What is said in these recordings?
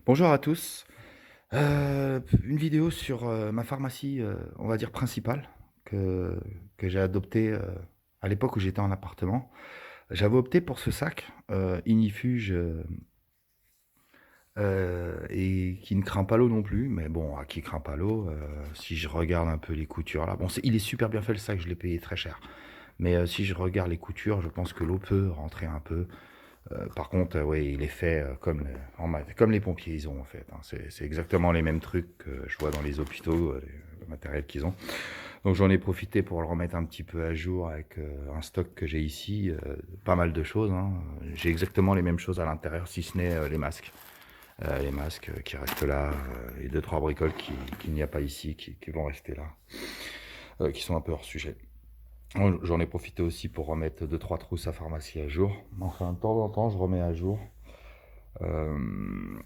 Bonjour à tous. Une vidéo sur, ma pharmacie, on va dire principale que que j'ai adoptée, à l'époque où j'étais en appartement. J'avais opté pour ce sac, ignifuge, et qui ne craint pas l'eau non plus, mais bon, qui craint pas l'eau, si je regarde un peu les coutures là, bon il est super bien fait le sac, je l'ai payé très cher. Mais, si je regarde les coutures, je pense que l'eau peut rentrer un peu. Par contre, ouais, il est fait comme les pompiers ils ont en fait, hein. C'est exactement les mêmes trucs que je vois dans les hôpitaux, le matériel qu'ils ont. Donc j'en ai profité pour le remettre un petit peu à jour avec un stock que j'ai ici, pas mal de choses, hein. J'ai exactement les mêmes choses à l'intérieur, si ce n'est les masques. Les masques qui restent là, et deux, trois bricoles qu'il n'y a pas ici, qui vont rester là, qui sont un peu hors sujet. J'en ai profité aussi pour remettre deux, trois trousses à pharmacie à jour. Enfin, de temps en temps, je remets à jour.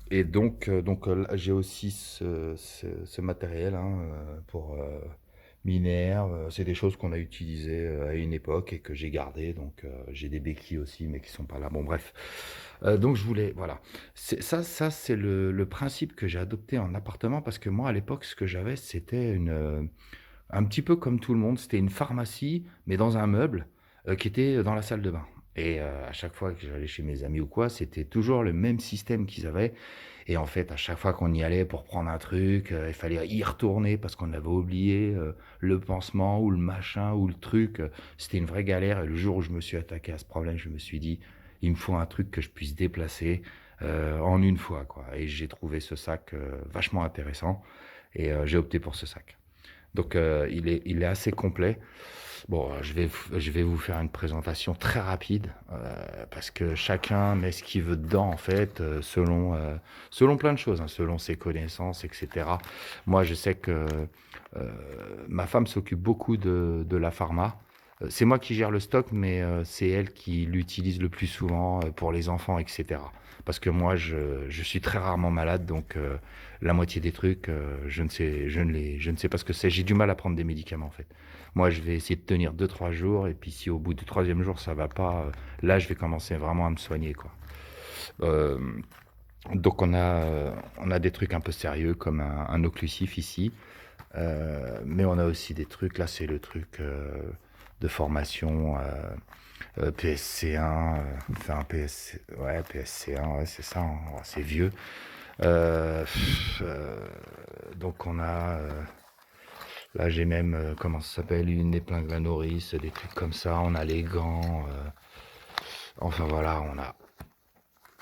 Et donc là, j'ai aussi ce matériel, hein, pour minerve. C'est des choses qu'on a utilisées à une époque et que j'ai gardées. Donc j'ai des béquilles aussi, mais qui sont pas là. Bon, bref. Donc je voulais, voilà. Ça c'est le principe que j'ai adopté en appartement parce que moi, à l'époque, ce que j'avais, c'était un petit peu comme tout le monde, c'était une pharmacie, mais dans un meuble qui était dans la salle de bain. Et à chaque fois que j'allais chez mes amis ou quoi, c'était toujours le même système qu'ils avaient. Et en fait, à chaque fois qu'on y allait pour prendre un truc, il fallait y retourner parce qu'on avait oublié le pansement ou le machin ou le truc. C'était une vraie galère. Et le jour où je me suis attaqué à ce problème, je me suis dit, il me faut un truc que je puisse déplacer en une fois, quoi. Et j'ai trouvé ce sac vachement intéressant. Et j'ai opté pour ce sac. Donc il est assez complet. Bon, je vais vous faire une présentation très rapide parce que chacun met ce qu'il veut dedans en fait, selon plein de choses, hein, selon ses connaissances, etc. Moi, je sais que euh, ma femme s'occupe beaucoup de la pharma. C'est moi qui gère le stock, mais c'est elle qui l'utilise le plus souvent pour les enfants, etc. Parce que moi, je suis très rarement malade, donc la moitié des trucs, je ne sais pas ce que c'est. J'ai du mal à prendre des médicaments en fait. Moi, je vais essayer de tenir deux trois jours, et puis si au bout du troisième jour ça va pas, là, je vais commencer vraiment à me soigner, quoi. Euh, donc on a des trucs un peu sérieux comme un occlusif ici. Mais on a aussi des trucs, là c'est le truc de formation PSC1, enfin ouais, PSC1, ouais, c'est ça, hein, ouais, c'est vieux. Donc on a, là j'ai même, comment ça s'appelle, une épingle à nourrice, des trucs comme ça, on a les gants, enfin voilà,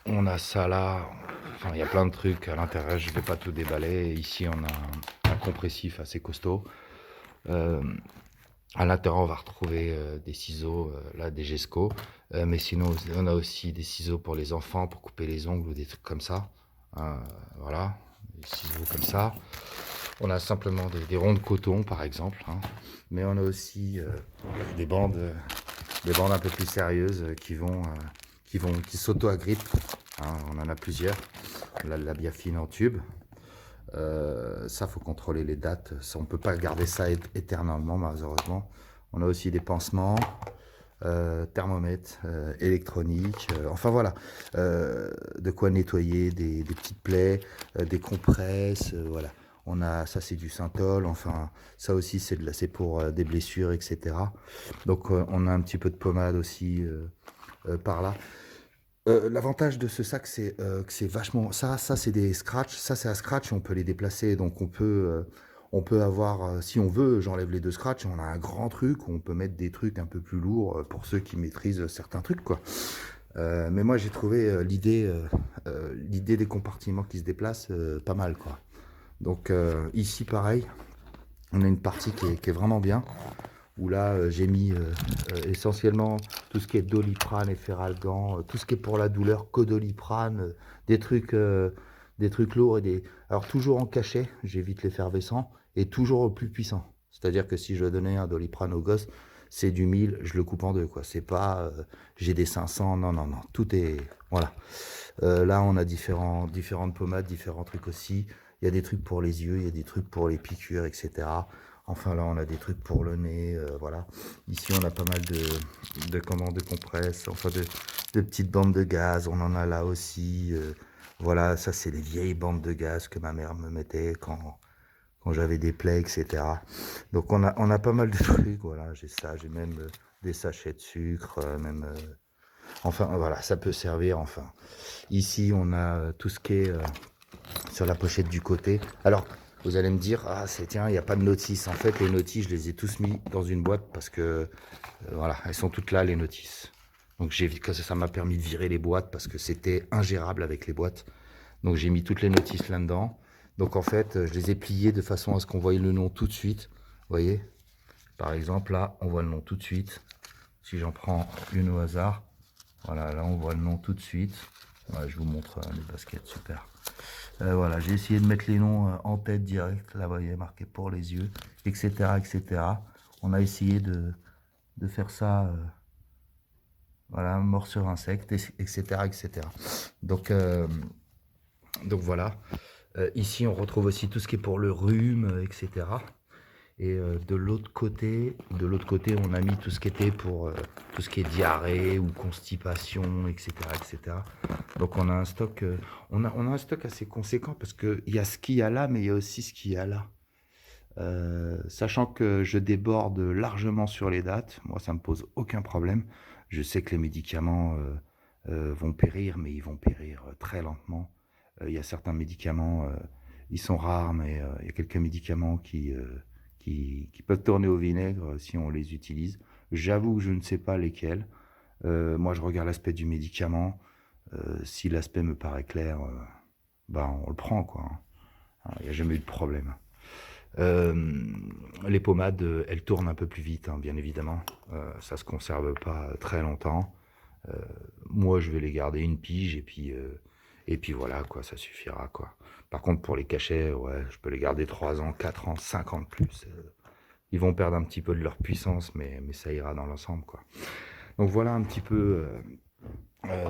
on a ça là, enfin il y a plein de trucs à l'intérieur, je vais pas tout déballer. Ici on a un compressif assez costaud. Euh, À l'intérieur, on va retrouver des ciseaux, là, des Gesco. Mais sinon, on a aussi des ciseaux pour les enfants, pour couper les ongles ou des trucs comme ça. Euh, voilà, des ciseaux comme ça. On a simplement des ronds de coton, par exemple, hein. Mais on a aussi des bandes, euh, des bandes un peu plus sérieuses qui s'auto-agrippent, hein. On en a plusieurs. La biafine en tube. Ça, faut contrôler les dates. Ça, on peut pas garder ça éternellement, malheureusement. On a aussi des pansements, thermomètres électroniques. Enfin voilà, de quoi nettoyer des petites plaies, des compresses. Voilà. On a ça, c'est du synthol. Enfin, ça aussi, c'est pour des blessures, etc. Donc, on a un petit peu de pommade aussi par là. L'avantage de ce sac, c'est que c'est vachement. Ça, c'est des scratchs. Ça, c'est à scratch. On peut les déplacer. Donc, on peut avoir. Si on veut, j'enlève les deux scratchs. On a un grand truc où on peut mettre des trucs un peu plus lourds pour ceux qui maîtrisent certains trucs, quoi. Mais moi, j'ai trouvé l'idée des compartiments qui se déplacent pas mal, quoi. Donc, ici, pareil, on a une partie qui est vraiment bien où là j'ai mis essentiellement tout ce qui est Doliprane et Feralgan, tout ce qui est pour la douleur, Codoliprane, des trucs euh, des trucs lourds alors toujours en cachet, j'évite l'effervescent et toujours au plus puissant. C'est-à-dire que si je donnais un Doliprane au gosse, c'est du 1000, je le coupe en deux, quoi. C'est pas j'ai des 500, non non non, tout est voilà. Là on a différentes pommades, différents trucs aussi. Il y a des trucs pour les yeux, il y a des trucs pour les piqûres, etc. Enfin là, on a des trucs pour le nez, voilà. Ici, on a pas mal de commandes de compresses, enfin de petites bandes de gaz. On en a là aussi. Voilà, ça c'est les vieilles bandes de gaz que ma mère me mettait quand j'avais des plaies, etc. Donc on a pas mal de trucs, voilà, j'ai ça, j'ai même des sachets de sucre, même, enfin voilà, ça peut servir, enfin. Ici on a tout ce qui est sur la pochette du côté. Alors, vous allez me dire, ah c'est tiens, il n'y a pas de notices. En fait, les notices, je les ai tous mis dans une boîte parce que, voilà, elles sont toutes là, les notices. Donc ça m'a permis de virer les boîtes parce que c'était ingérable avec les boîtes. Donc j'ai mis toutes les notices là-dedans. Donc en fait, je les ai pliées de façon à ce qu'on voie le nom tout de suite. Vous voyez, par exemple, là, on voit le nom tout de suite. Si j'en prends une au hasard, voilà, là, on voit le nom tout de suite. Voilà, je vous montre les baskets, super. Voilà, j'ai essayé de mettre les noms en tête direct. Là, vous voyez, marqué pour les yeux, etc., etc. On a essayé de faire ça, voilà, mort sur insecte, etc., etc. Donc, voilà. Ici, on retrouve aussi tout ce qui est pour le rhume, etc. Et de l'autre côté, on a mis tout ce qui était pour tout ce qui est diarrhée ou constipation, etc., etc. Donc on a un stock assez conséquent parce que il y a ce qu'il y a là, mais il y a aussi ce qu'il y a là. Sachant que je déborde largement sur les dates, moi ça me pose aucun problème. Je sais que les médicaments vont périr, mais ils vont périr très lentement. Il y a certains médicaments, ils sont rares, mais il y a quelques médicaments qui peuvent tourner au vinaigre si on les utilise. J'avoue que je ne sais pas lesquels. Moi, je regarde l'aspect du médicament. Si l'aspect me paraît clair, ben, on le prend, quoi. Il n'y a jamais eu de problème. Euh, les pommades, elles tournent un peu plus vite, hein, bien évidemment. Ça se conserve pas très longtemps. Euh, Moi, je vais les garder une pige et puis voilà, quoi, ça suffira, quoi. Par contre, pour les cachets, ouais, je peux les garder 3 ans, 4 ans, 5 ans de plus. Ils vont perdre un petit peu de leur puissance, mais ça ira dans l'ensemble, quoi. Donc voilà un petit peu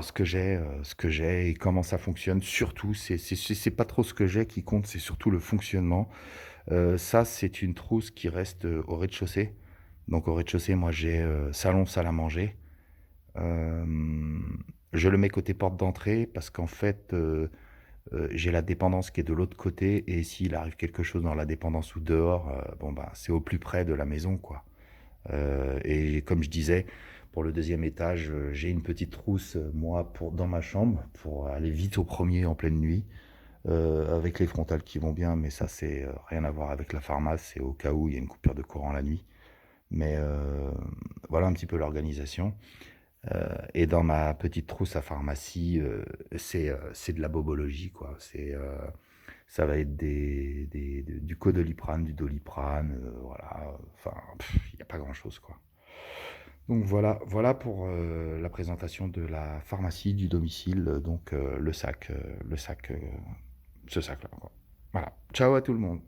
ce que j'ai et comment ça fonctionne. Surtout, c'est pas trop ce que j'ai qui compte, c'est surtout le fonctionnement. Ça, c'est une trousse qui reste au rez-de-chaussée. Donc au rez-de-chaussée, moi j'ai salon, salle à manger. Euh, je le mets côté porte d'entrée parce qu'en fait, j'ai la dépendance qui est de l'autre côté et s'il arrive quelque chose dans la dépendance ou dehors, bon bah c'est au plus près de la maison, quoi. Et comme je disais, pour le deuxième étage, j'ai une petite trousse, moi, dans ma chambre, pour aller vite au premier en pleine nuit, avec les frontales qui vont bien, mais ça, c'est rien à voir avec la pharmacie, c'est au cas où il y a une coupure de courant la nuit. Mais voilà un petit peu l'organisation. Et dans ma petite trousse à pharmacie, c'est de la bobologie, quoi. Ça va être du codoliprane, du doliprane, voilà. Enfin, il n'y a pas grand-chose, quoi. Donc voilà pour la présentation de la pharmacie du domicile, donc le sac, ce sac-là, quoi. Voilà. Ciao à tout le monde.